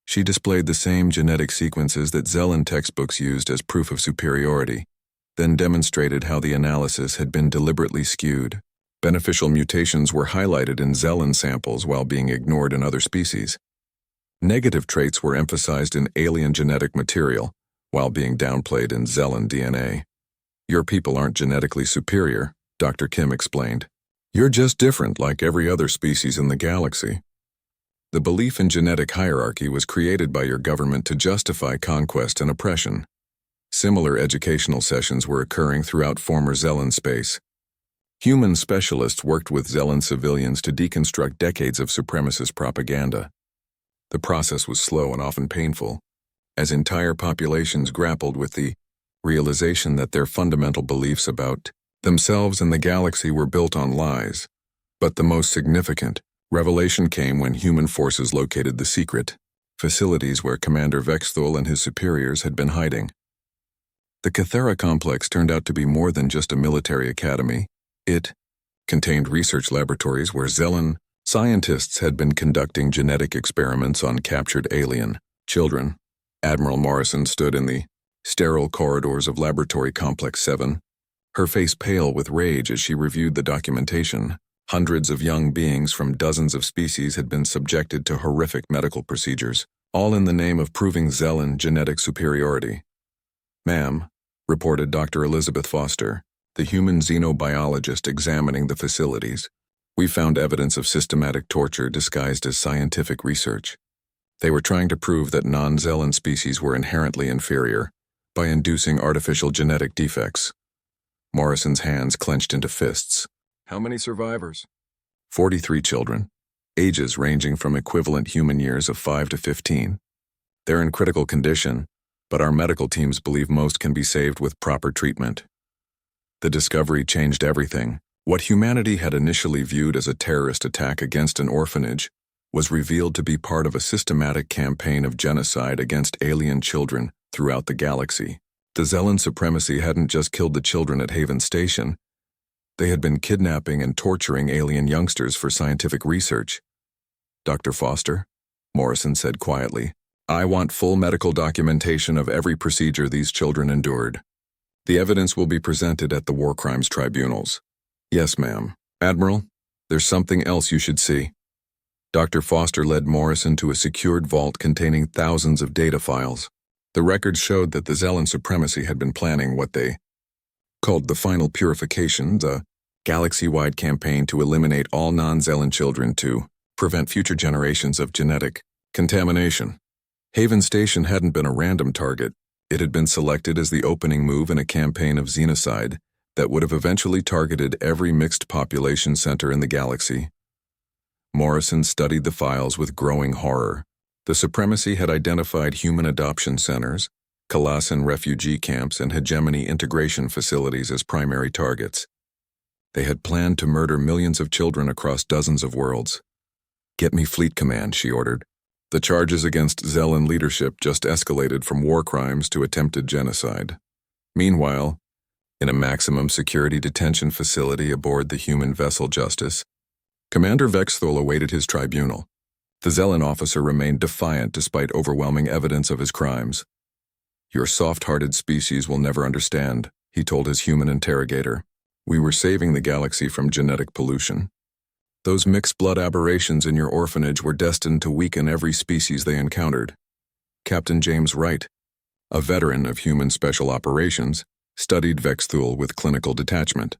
She displayed the same genetic sequences that Zelan textbooks used as proof of superiority, then demonstrated how the analysis had been deliberately skewed. Beneficial mutations were highlighted in Zelan samples while being ignored in other species. Negative traits were emphasized in alien genetic material, while being downplayed in Zelan DNA. "Your people aren't genetically superior," Dr. Kim explained. "You're just different like every other species in the galaxy." The belief in genetic hierarchy was created by your government to justify conquest and oppression. Similar educational sessions were occurring throughout former Zelan space. Human specialists worked with Zelan civilians to deconstruct decades of supremacist propaganda. The process was slow and often painful, as entire populations grappled with the realization that their fundamental beliefs about themselves and the galaxy were built on lies. But the most significant revelation came when human forces located the secret facilities where Commander Vexthul and his superiors had been hiding. The Cathera complex turned out to be more than just a military academy. It contained research laboratories where Zelan scientists had been conducting genetic experiments on captured alien children. Admiral Morrison stood in the sterile corridors of Laboratory Complex 7, her face pale with rage as she reviewed the documentation. Hundreds of young beings from dozens of species had been subjected to horrific medical procedures, all in the name of proving Zelan genetic superiority. "Ma'am," reported Dr. Elizabeth Foster, the human xenobiologist examining the facilities, "we found evidence of systematic torture disguised as scientific research. They were trying to prove that non-Zelan species were inherently inferior by inducing artificial genetic defects." Morrison's hands clenched into fists. "How many survivors?" 43 children, ages ranging from equivalent human years of 5 to 15. "They're in critical condition, but our medical teams believe most can be saved with proper treatment." The discovery changed everything. What humanity had initially viewed as a terrorist attack against an orphanage was revealed to be part of a systematic campaign of genocide against alien children throughout the galaxy. The Zelan supremacy hadn't just killed the children at Haven Station. They had been kidnapping and torturing alien youngsters for scientific research. "Dr. Foster," Morrison said quietly, "I want full medical documentation of every procedure these children endured. The evidence will be presented at the war crimes tribunals." "Yes, ma'am." "Admiral, there's something else you should see." Dr. Foster led Morrison to a secured vault containing thousands of data files. The records showed that the Zelan supremacy had been planning what they called the final purification, the galaxy-wide campaign to eliminate all non-Zelan children to prevent future generations of genetic contamination. Haven Station hadn't been a random target. It had been selected as the opening move in a campaign of xenocide that would have eventually targeted every mixed population center in the galaxy. Morrison studied the files with growing horror. The supremacy had identified human adoption centers, Calasan refugee camps, and hegemony integration facilities as primary targets. They had planned to murder millions of children across dozens of worlds. "Get me Fleet Command," she ordered. The charges against Zellan leadership just escalated from war crimes to attempted genocide. Meanwhile, in a maximum security detention facility aboard the human vessel Justice, Commander Vexthul awaited his tribunal. The Zellan officer remained defiant despite overwhelming evidence of his crimes. "Your soft-hearted species will never understand," he told his human interrogator. "We were saving the galaxy from genetic pollution. Those mixed-blood aberrations in your orphanage were destined to weaken every species they encountered." Captain James Wright, a veteran of human special operations, studied Vexthul with clinical detachment.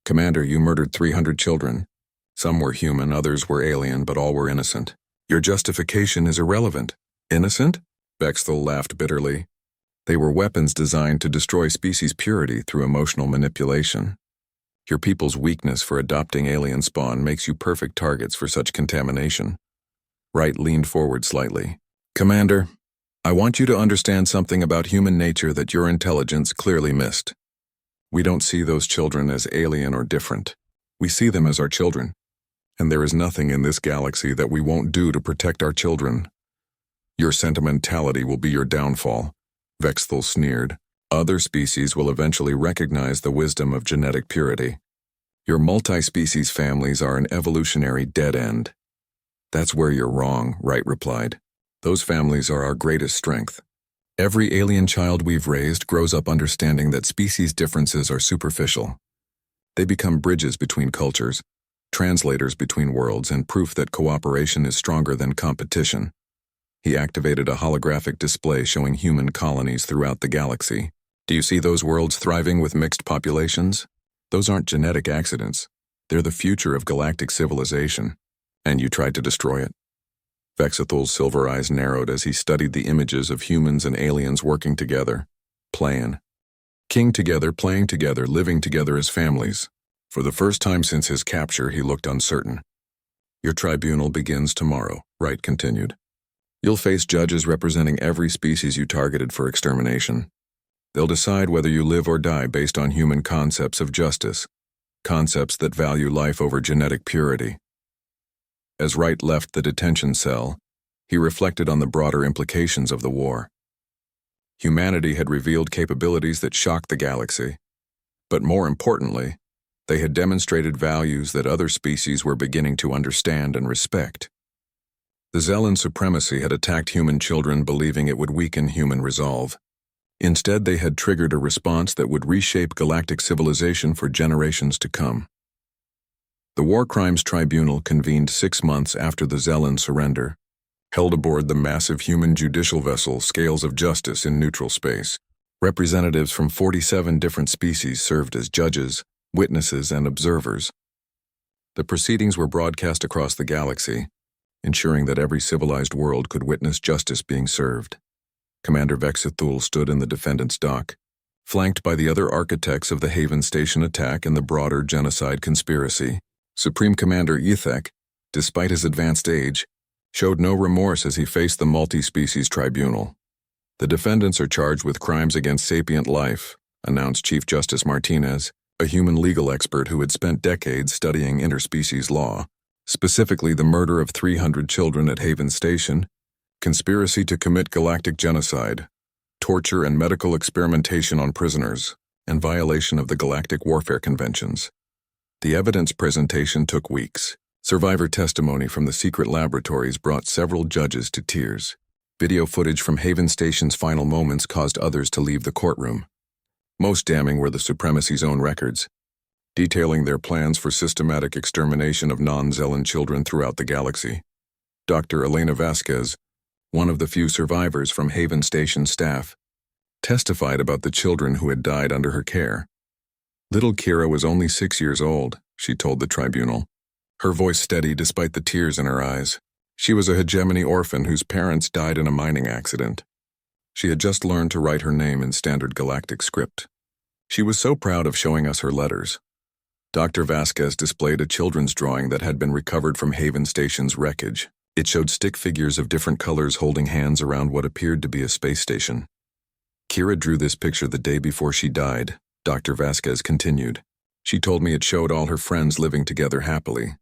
"Commander, you murdered 300 children. Some were human, others were alien, but all were innocent. Your justification is irrelevant." "Innocent?" Vexthul laughed bitterly. "They were weapons designed to destroy species purity through emotional manipulation. Your people's weakness for adopting alien spawn makes you perfect targets for such contamination." Wright leaned forward slightly. "Commander, I want you to understand something about human nature that your intelligence clearly missed. We don't see those children as alien or different. We see them as our children. And there is nothing in this galaxy that we won't do to protect our children. Your sentimentality will be your downfall," Vexthul sneered. "Other species will eventually recognize the wisdom of genetic purity. Your multi-species families are an evolutionary dead end." "That's where you're wrong," Wright replied. "Those families are our greatest strength. Every alien child we've raised grows up understanding that species differences are superficial. They become bridges between cultures, translators between worlds, and proof that cooperation is stronger than competition." He activated a holographic display showing human colonies throughout the galaxy. "Do you see those worlds thriving with mixed populations? Those aren't genetic accidents. They're the future of galactic civilization. And you tried to destroy it." Vexthul's silver eyes narrowed as he studied the images of humans and aliens working together, playing together, playing together, living together as families. For the first time since his capture, he looked uncertain. "Your tribunal begins tomorrow," Wright continued. "You'll face judges representing every species you targeted for extermination. They'll decide whether you live or die based on human concepts of justice, concepts that value life over genetic purity." As Wright left the detention cell, he reflected on the broader implications of the war. Humanity had revealed capabilities that shocked the galaxy. But more importantly, they had demonstrated values that other species were beginning to understand and respect. The Zellan supremacy had attacked human children believing it would weaken human resolve. Instead, they had triggered a response that would reshape galactic civilization for generations to come. The War Crimes Tribunal convened 6 months after the Zellan surrender, held aboard the massive human judicial vessel Scales of Justice in neutral space. Representatives from 47 different species served as judges, witnesses, and observers. The proceedings were broadcast across the galaxy, ensuring that every civilized world could witness justice being served. Commander Vexthul stood in the defendant's dock, flanked by the other architects of the Haven Station attack and the broader genocide conspiracy. Supreme Commander Ethek, despite his advanced age, showed no remorse as he faced the multi-species tribunal. "The defendants are charged with crimes against sapient life," announced Chief Justice Martinez, a human legal expert who had spent decades studying interspecies law, specifically the murder of 300 children at Haven Station, conspiracy to commit galactic genocide, torture and medical experimentation on prisoners, and violation of the Galactic Warfare Conventions. The evidence presentation took weeks. Survivor testimony from the secret laboratories brought several judges to tears. Video footage from Haven Station's final moments caused others to leave the courtroom. Most damning were the Supremacy's own records, detailing their plans for systematic extermination of non-Zellan children throughout the galaxy. Dr. Elena Vasquez, one of the few survivors from Haven Station staff, testified about the children who had died under her care. "Little Kira was only 6 years old," she told the tribunal, her voice steady despite the tears in her eyes. She was a hegemony orphan whose parents died in a mining accident. She had just learned to write her name in standard galactic script. She was so proud of showing us her letters. Dr. Vasquez displayed a children's drawing that had been recovered from Haven Station's wreckage. It showed stick figures of different colors holding hands around what appeared to be a space station. "Kira drew this picture the day before she died," Dr. Vasquez continued. "She told me it showed all her friends living together happily.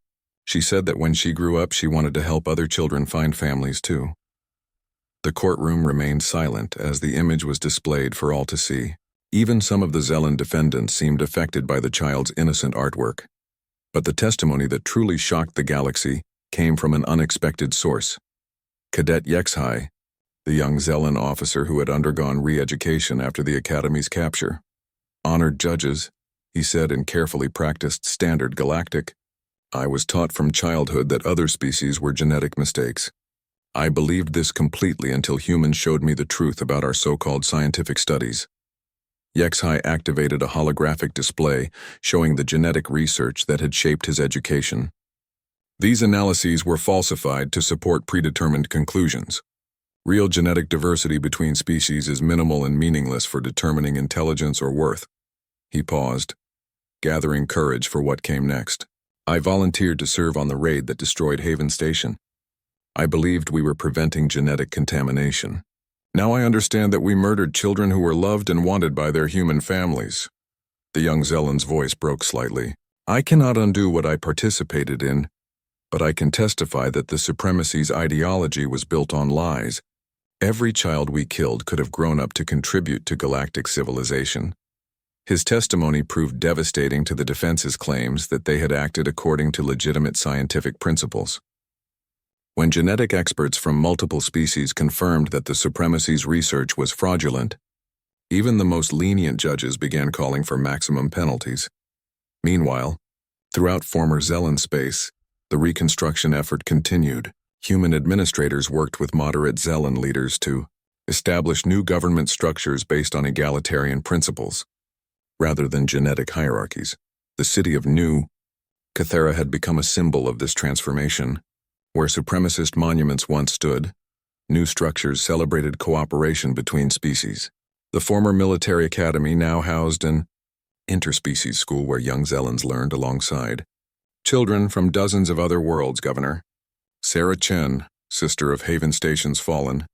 She said that when she grew up, she wanted to help other children find families too. The courtroom remained silent as the image was displayed for all to see. Even some of the Zelen defendants seemed affected by the child's innocent artwork. But the testimony that truly shocked the galaxy came from an unexpected source. Cadet HFY, the young Zelen officer who had undergone re-education after the Academy's capture. Honored judges, he said in carefully practiced standard galactic, I was taught from childhood that other species were genetic mistakes. I believed this completely until humans showed me the truth about our so-called scientific studies. HFY activated a holographic display showing the genetic research that had shaped his education. These analyses were falsified to support predetermined conclusions. Real genetic diversity between species is minimal and meaningless for determining intelligence or worth. He paused, gathering courage for what came next. I volunteered to serve on the raid that destroyed Haven Station. I believed we were preventing genetic contamination. Now I understand that we murdered children who were loved and wanted by their human families. The young Zelen's voice broke slightly. I cannot undo what I participated in, but I can testify that the supremacy's ideology was built on lies. Every child we killed could have grown up to contribute to galactic civilization. His testimony proved devastating to the defense's claims that they had acted according to legitimate scientific principles. When genetic experts from multiple species confirmed that the supremacy's research was fraudulent, even the most lenient judges began calling for maximum penalties. Meanwhile, throughout former Zelen space, the reconstruction effort continued. Human administrators worked with moderate Zelen leaders to establish new government structures based on egalitarian principles, rather than genetic hierarchies. The city of New Cathera had become a symbol of this transformation. Where supremacist monuments once stood, new structures celebrated cooperation between species. The former military academy now housed an interspecies school where young Zelens learned alongside children from dozens of other worlds. Governor Sarah Chen, sister of Haven Station's fallen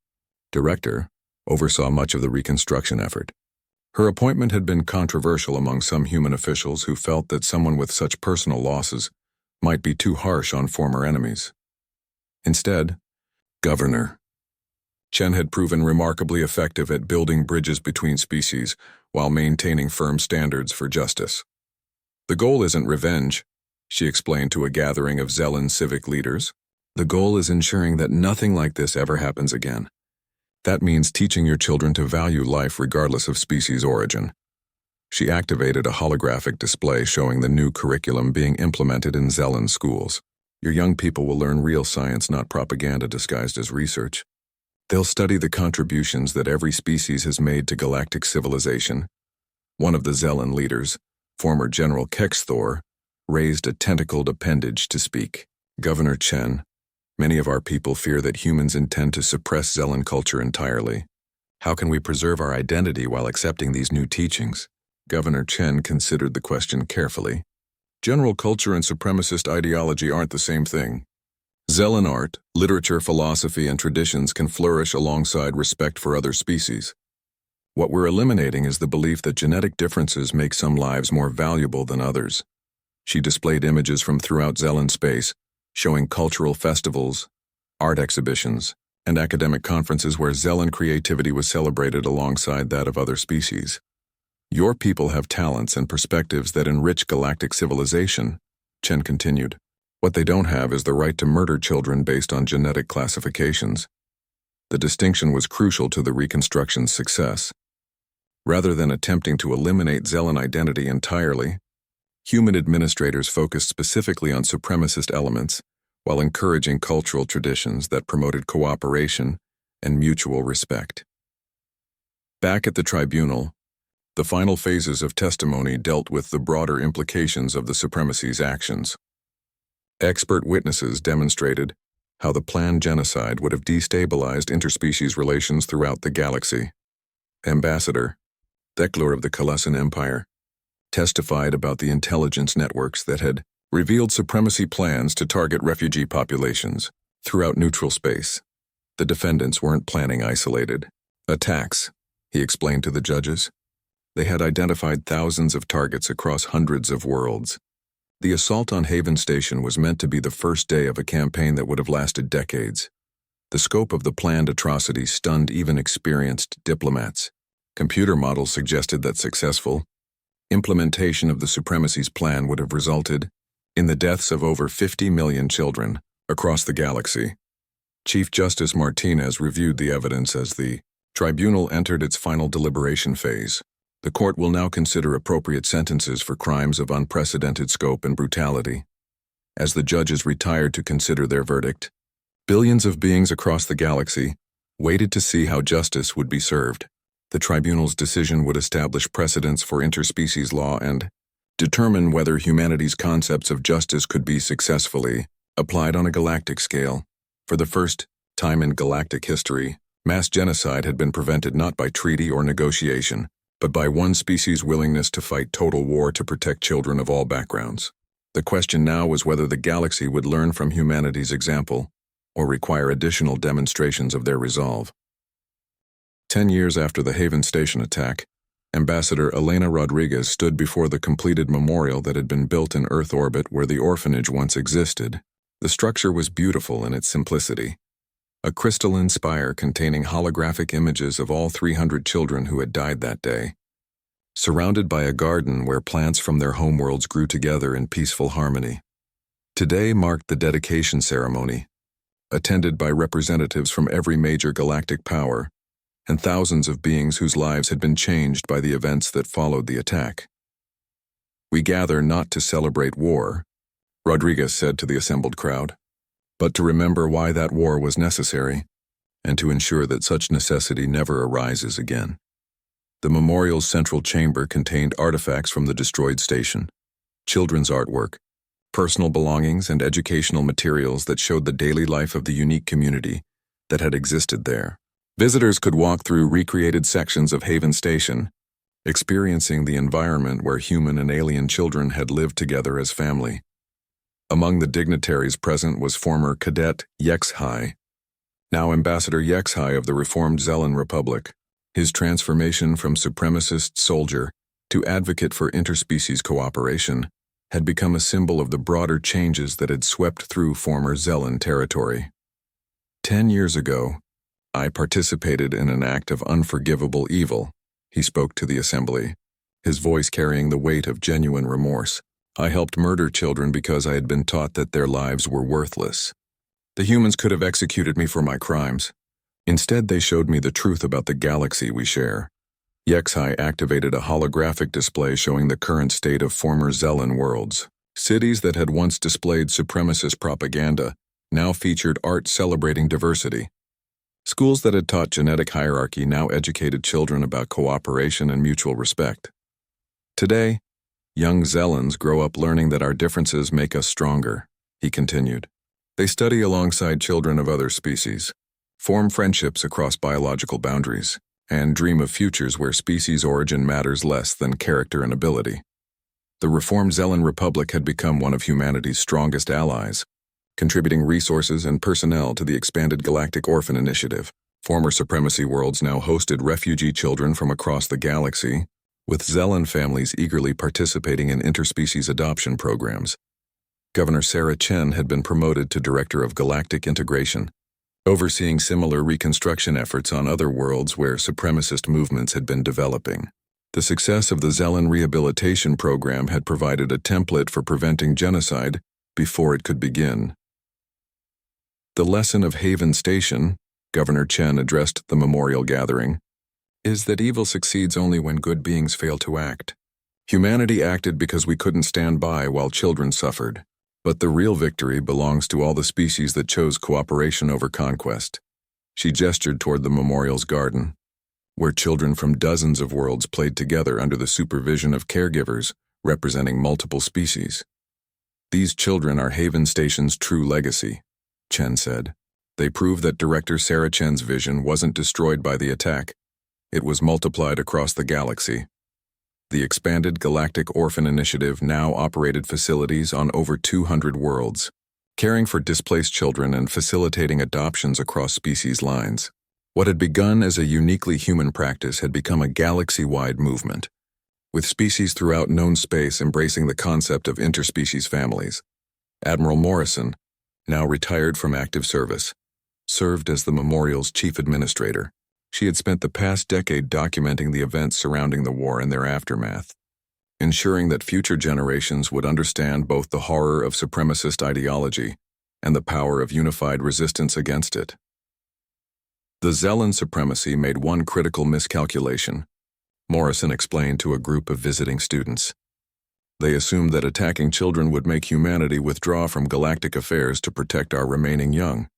director, oversaw much of the reconstruction effort. Her appointment had been controversial among some human officials who felt that someone with such personal losses might be too harsh on former enemies. Instead, Governor Chen had proven remarkably effective at building bridges between species while maintaining firm standards for justice. The goal isn't revenge, she explained to a gathering of Zelen civic leaders. The goal is ensuring that nothing like this ever happens again. That means teaching your children to value life regardless of species origin. She activated a holographic display showing the new curriculum being implemented in Zelen schools. Your young people will learn real science, not propaganda disguised as research. They'll study the contributions that every species has made to galactic civilization. One of the Zelen leaders, former General Kexthor, raised a tentacled appendage to speak. Governor Chen, many of our people fear that humans intend to suppress Zelen culture entirely. How can we preserve our identity while accepting these new teachings? Governor Chen considered the question carefully. General culture and supremacist ideology aren't the same thing. Zelen art, literature, philosophy, and traditions can flourish alongside respect for other species. What we're eliminating is the belief that genetic differences make some lives more valuable than others. She displayed images from throughout Zelen space, showing cultural festivals, art exhibitions, and academic conferences where Zelen creativity was celebrated alongside that of other species. Your people have talents and perspectives that enrich galactic civilization, Chen continued. What they don't have is the right to murder children based on genetic classifications. The distinction was crucial to the reconstruction's success. Rather than attempting to eliminate Zelen identity entirely, human administrators focused specifically on supremacist elements while encouraging cultural traditions that promoted cooperation and mutual respect. Back at the tribunal, the final phases of testimony dealt with the broader implications of the supremacy's actions. Expert witnesses demonstrated how the planned genocide would have destabilized interspecies relations throughout the galaxy. Ambassador Thekler of the Kalusan Empire testified about the intelligence networks that had revealed supremacy plans to target refugee populations throughout neutral space. The defendants weren't planning isolated attacks, he explained to the judges. They had identified thousands of targets across hundreds of worlds. The assault on Haven Station was meant to be the first day of a campaign that would have lasted decades. The scope of the planned atrocity stunned even experienced diplomats. Computer models suggested that successful implementation of the Supremacy's plan would have resulted in the deaths of over 50 million children across the galaxy. Chief Justice Martinez reviewed the evidence as the tribunal entered its final deliberation phase. The court will now consider appropriate sentences for crimes of unprecedented scope and brutality. As the judges retired to consider their verdict, billions of beings across the galaxy waited to see how justice would be served. The tribunal's decision would establish precedents for interspecies law and determine whether humanity's concepts of justice could be successfully applied on a galactic scale. For the first time in galactic history, mass genocide had been prevented not by treaty or negotiation, but by one species' willingness to fight total war to protect children of all backgrounds. The question now was whether the galaxy would learn from humanity's example or require additional demonstrations of their resolve. 10 years after the Haven Station attack, Ambassador Elena Rodriguez stood before the completed memorial that had been built in Earth orbit where the orphanage once existed. The structure was beautiful in its simplicity. A crystalline spire containing holographic images of all 300 children who had died that day, surrounded by a garden where plants from their homeworlds grew together in peaceful harmony. Today marked the dedication ceremony, attended by representatives from every major galactic power and thousands of beings whose lives had been changed by the events that followed the attack. "We gather not to celebrate war," Rodriguez said to the assembled crowd, "but to remember why that war was necessary, and to ensure that such necessity never arises again." The memorial's central chamber contained artifacts from the destroyed station, children's artwork, personal belongings, and educational materials that showed the daily life of the unique community that had existed there. Visitors could walk through recreated sections of Haven Station, experiencing the environment where human and alien children had lived together as family. Among the dignitaries present was former Cadet HFY, now Ambassador HFY of the reformed Zellan Republic. His transformation from supremacist soldier to advocate for interspecies cooperation had become a symbol of the broader changes that had swept through former Zellan territory. 10 years ago, I participated in an act of unforgivable evil, he spoke to the assembly, his voice carrying the weight of genuine remorse. I helped murder children because I had been taught that their lives were worthless. The humans could have executed me for my crimes. Instead, they showed me the truth about the galaxy we share. HFY activated a holographic display showing the current state of former Zellan worlds. Cities that had once displayed supremacist propaganda now featured art celebrating diversity. Schools that had taught genetic hierarchy now educated children about cooperation and mutual respect. Today, young Zellans grow up learning that our differences make us stronger, he continued. They study alongside children of other species, form friendships across biological boundaries, and dream of futures where species origin matters less than character and ability. The reformed Zellan Republic had become one of humanity's strongest allies, contributing resources and personnel to the expanded Galactic Orphan Initiative. Former Supremacy worlds now hosted refugee children from across the galaxy, with Zellan families eagerly participating in interspecies adoption programs. Governor Sarah Chen had been promoted to Director of Galactic Integration, overseeing similar reconstruction efforts on other worlds where supremacist movements had been developing. The success of the Zellan Rehabilitation Program had provided a template for preventing genocide before it could begin. The lesson of Haven Station, Governor Chen addressed the memorial gathering, is that evil succeeds only when good beings fail to act. Humanity acted because we couldn't stand by while children suffered. But the real victory belongs to all the species that chose cooperation over conquest. She gestured toward the memorial's garden, where children from dozens of worlds played together under the supervision of caregivers representing multiple species. These children are Haven Station's true legacy, Chen said. They prove that Director Sarah Chen's vision wasn't destroyed by the attack. It was multiplied across the galaxy. The expanded Galactic Orphan Initiative now operated facilities on over 200 worlds, caring for displaced children and facilitating adoptions across species lines. What had begun as a uniquely human practice had become a galaxy-wide movement. with species throughout known space embracing the concept of interspecies families. Admiral Morrison, now retired from active service, served as the memorial's chief administrator. She had spent the past decade documenting the events surrounding the war and their aftermath, ensuring that future generations would understand both the horror of supremacist ideology and the power of unified resistance against it. The Zellan supremacy made one critical miscalculation, Morrison explained to a group of visiting students. They assumed that attacking children would make humanity withdraw from galactic affairs to protect our remaining young.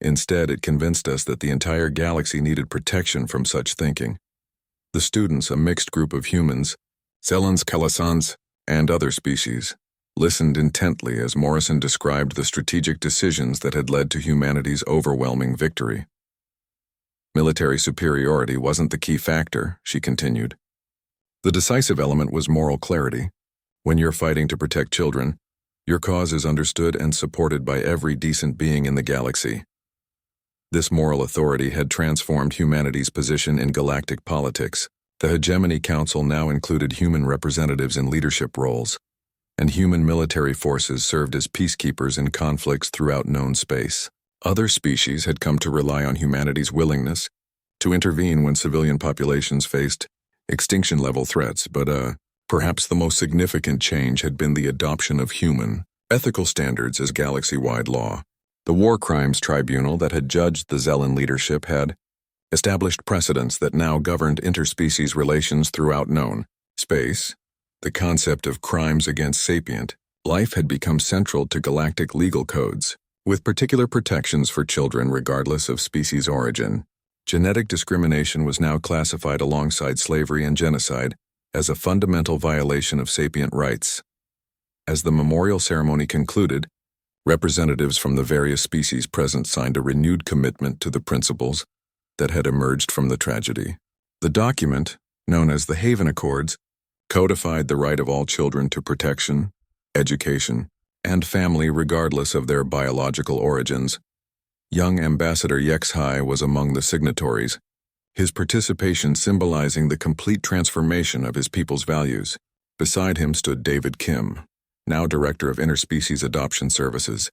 Instead, it convinced us that the entire galaxy needed protection from such thinking. The students, a mixed group of humans, Zellans, Kalasans, and other species, listened intently as Morrison described the strategic decisions that had led to humanity's overwhelming victory. Military superiority wasn't the key factor, she continued. The decisive element was moral clarity. When you're fighting to protect children, your cause is understood and supported by every decent being in the galaxy. This moral authority had transformed humanity's position in galactic politics. The Hegemony Council now included human representatives in leadership roles, and human military forces served as peacekeepers in conflicts throughout known space. Other species had come to rely on humanity's willingness to intervene when civilian populations faced extinction-level threats, but perhaps the most significant change had been the adoption of human ethical standards as galaxy-wide law. The War Crimes Tribunal that had judged the Zellan leadership had established precedents that now governed interspecies relations throughout known space. The concept of crimes against sapient life had become central to galactic legal codes, with particular protections for children regardless of species origin. Genetic discrimination was now classified alongside slavery and genocide as a fundamental violation of sapient rights. As the memorial ceremony concluded, representatives from the various species present signed a renewed commitment to the principles that had emerged from the tragedy. The document, known as the Haven Accords, codified the right of all children to protection, education, and family regardless of their biological origins. Young Ambassador HFY was among the signatories, his participation symbolizing the complete transformation of his people's values. Beside him stood David Kim, now Director of Interspecies Adoption Services,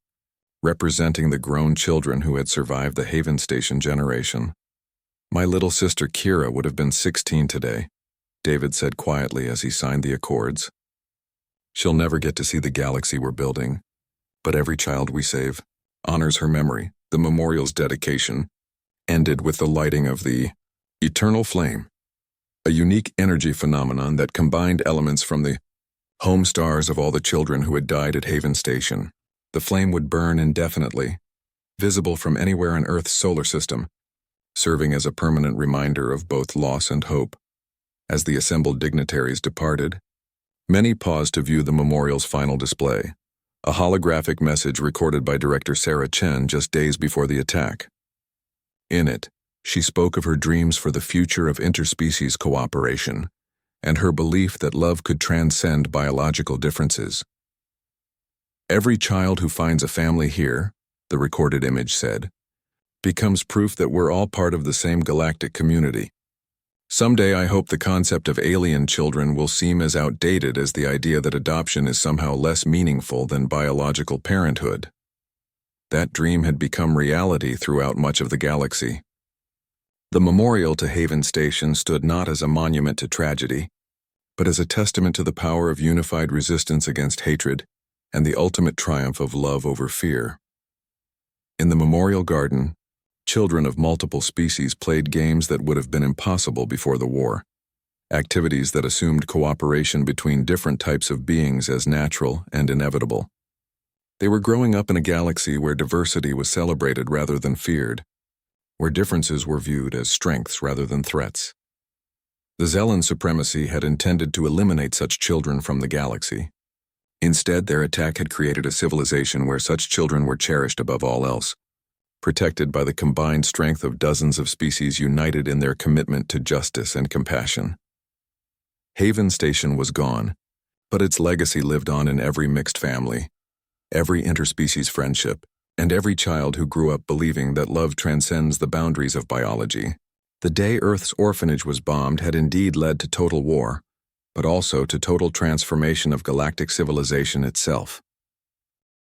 representing the grown children who had survived the Haven Station generation. "My little sister Kira would have been 16 today," David said quietly as he signed the accords. "She'll never get to see the galaxy we're building, but every child we save honors her memory." The memorial's dedication ended with the lighting of the eternal flame, a unique energy phenomenon that combined elements from the home stars of all the children who had died at Haven Station. The flame would burn indefinitely, visible from anywhere in Earth's solar system, serving as a permanent reminder of both loss and hope. As the assembled dignitaries departed, many paused to view the memorial's final display, a holographic message recorded by director Sarah Chen just days before the attack. In it, she spoke of her dreams for the future of interspecies cooperation and her belief that love could transcend biological differences. "Every child who finds a family here," the recorded image said, "becomes proof that we're all part of the same galactic community. Someday I hope the concept of alien children will seem as outdated as the idea that adoption is somehow less meaningful than biological parenthood." That dream had become reality throughout much of the galaxy. The memorial to Haven Station stood not as a monument to tragedy, but as a testament to the power of unified resistance against hatred and the ultimate triumph of love over fear. In the memorial garden, children of multiple species played games that would have been impossible before the war, activities that assumed cooperation between different types of beings as natural and inevitable. They were growing up in a galaxy where diversity was celebrated rather than feared, where differences were viewed as strengths rather than threats. The Zellan supremacy had intended to eliminate such children from the galaxy. Instead, their attack had created a civilization where such children were cherished above all else, protected by the combined strength of dozens of species united in their commitment to justice and compassion. Haven Station was gone, but its legacy lived on in every mixed family, every interspecies friendship, and every child who grew up believing that love transcends the boundaries of biology. The day Earth's orphanage was bombed had indeed led to total war, but also to total transformation of galactic civilization itself.